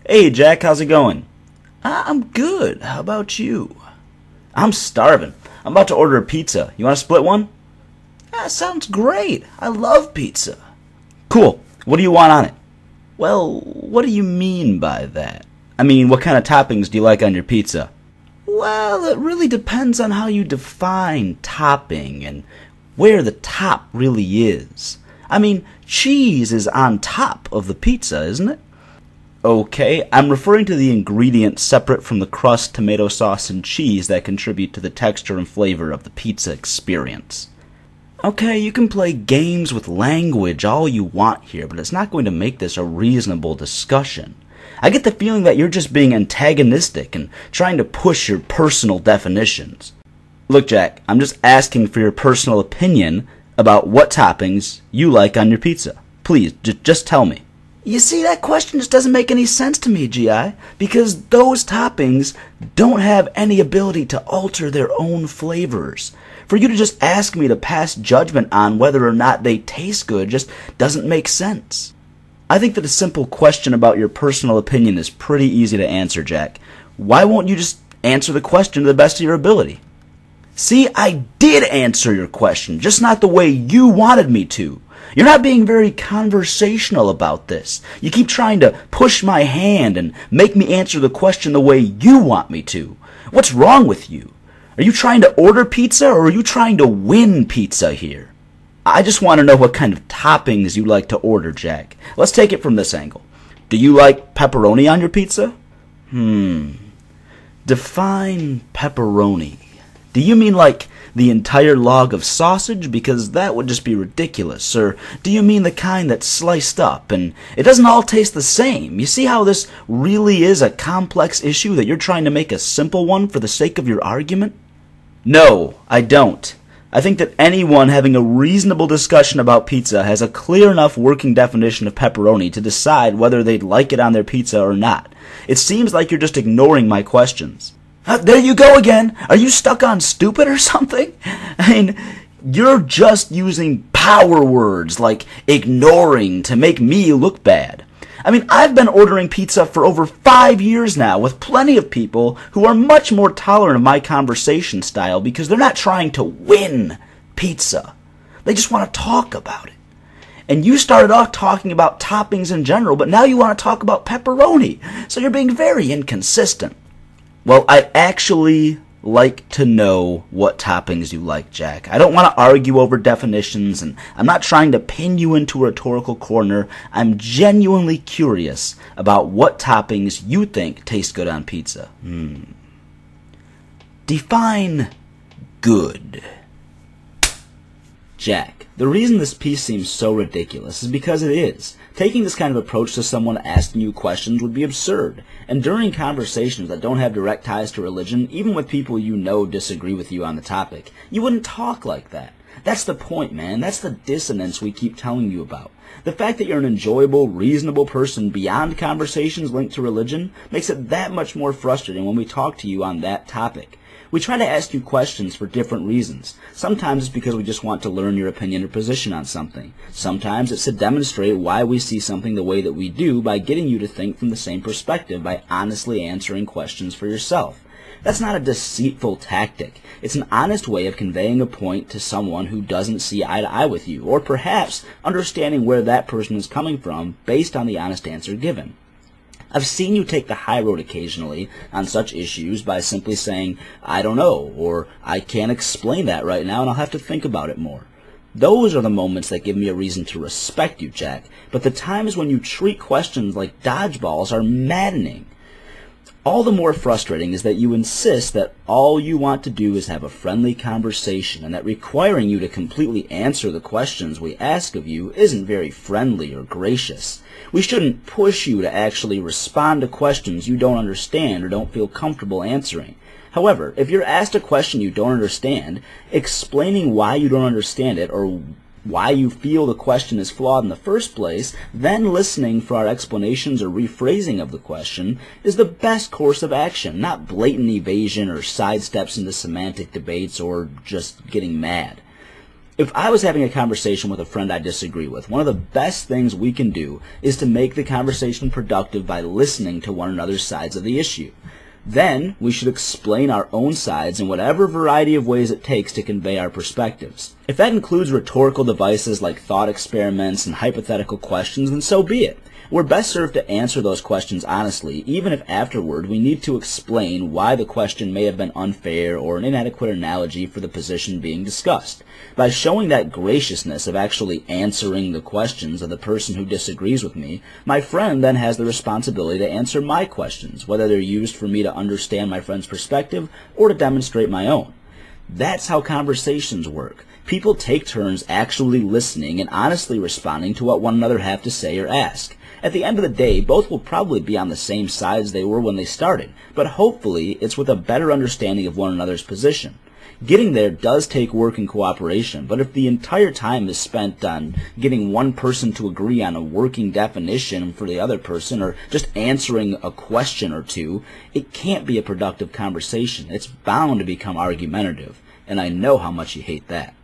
Hey Jack, how's it going? I'm good. How about you? I'm starving. I'm about to order a pizza. You want to split one? That sounds great. I love pizza. Cool. What do you want on it? Well, what do you mean by that? I mean, what kind of toppings do you like on your pizza? Well, it really depends on how you define topping and where the top really is. I mean, cheese is on top of the pizza, isn't it? Okay, I'm referring to the ingredients separate from the crust, tomato sauce, and cheese that contribute to the texture and flavor of the pizza experience. Okay, you can play games with language all you want here, but it's not going to make this a reasonable discussion. I get the feeling that you're just being antagonistic and trying to push your personal definitions. Look, Jack, I'm just asking for your personal opinion about what toppings you like on your pizza. Please, just tell me. You see, that question just doesn't make any sense to me, G.I., because those toppings don't have any ability to alter their own flavors. For you to just ask me to pass judgment on whether or not they taste good just doesn't make sense. I think that a simple question about your personal opinion is pretty easy to answer, Jack. Why won't you just answer the question to the best of your ability? See, I did answer your question, just not the way you wanted me to. You're not being very conversational about this. You keep trying to push my hand and make me answer the question the way you want me to. What's wrong with you? Are you trying to order pizza or are you trying to win pizza here? I just want to know what kind of toppings you like to order, Jack. Let's take it from this angle. Do you like pepperoni on your pizza? Define pepperoni. Do you mean like the entire log of sausage? Because that would just be ridiculous. Or do you mean the kind that's sliced up and it doesn't all taste the same? You see how this really is a complex issue that you're trying to make a simple one for the sake of your argument? No, I don't. I think that anyone having a reasonable discussion about pizza has a clear enough working definition of pepperoni to decide whether they'd like it on their pizza or not. It seems like you're just ignoring my questions. There you go again. Are you stuck on stupid or something? I mean, you're just using power words like ignoring to make me look bad. I mean, I've been ordering pizza for over 5 years now with plenty of people who are much more tolerant of my conversation style because they're not trying to win pizza. They just want to talk about it. And you started off talking about toppings in general, but now you want to talk about pepperoni. So you're being very inconsistent. Well, I'd actually like to know what toppings you like, Jack. I don't want to argue over definitions, and I'm not trying to pin you into a rhetorical corner. I'm genuinely curious about what toppings you think taste good on pizza. Define good. Jack, the reason this piece seems so ridiculous is because it is. Taking this kind of approach to someone asking you questions would be absurd, and during conversations that don't have direct ties to religion, even with people you know disagree with you on the topic, you wouldn't talk like that. That's the point, man. That's the dissonance we keep telling you about. The fact that you're an enjoyable, reasonable person beyond conversations linked to religion makes it that much more frustrating when we talk to you on that topic. We try to ask you questions for different reasons. Sometimes it's because we just want to learn your opinion or position on something. Sometimes it's to demonstrate why we see something the way that we do by getting you to think from the same perspective by honestly answering questions for yourself. That's not a deceitful tactic. It's an honest way of conveying a point to someone who doesn't see eye to eye with you, or perhaps understanding where that person is coming from based on the honest answer given. I've seen you take the high road occasionally on such issues by simply saying, I don't know, or I can't explain that right now and I'll have to think about it more. Those are the moments that give me a reason to respect you, Jack, but the times when you treat questions like dodgeballs are maddening. All the more frustrating is that you insist that all you want to do is have a friendly conversation and that requiring you to completely answer the questions we ask of you isn't very friendly or gracious. We shouldn't push you to actually respond to questions you don't understand or don't feel comfortable answering. However, if you're asked a question you don't understand, explaining why you don't understand it or why you feel the question is flawed in the first place, then listening for our explanations or rephrasing of the question is the best course of action, not blatant evasion or sidesteps into semantic debates or just getting mad. If I was having a conversation with a friend I disagree with, one of the best things we can do is to make the conversation productive by listening to one another's sides of the issue. Then, we should explain our own sides in whatever variety of ways it takes to convey our perspectives. If that includes rhetorical devices like thought experiments and hypothetical questions, then so be it. We're best served to answer those questions honestly, even if afterward we need to explain why the question may have been unfair or an inadequate analogy for the position being discussed. By showing that graciousness of actually answering the questions of the person who disagrees with me, my friend then has the responsibility to answer my questions, whether they're used for me to understand my friend's perspective or to demonstrate my own. That's how conversations work. People take turns actually listening and honestly responding to what one another have to say or ask. At the end of the day, both will probably be on the same sides they were when they started, but hopefully it's with a better understanding of one another's position. Getting there does take work and cooperation, but if the entire time is spent on getting one person to agree on a working definition for the other person or just answering a question or two, it can't be a productive conversation. It's bound to become argumentative, and I know how much you hate that.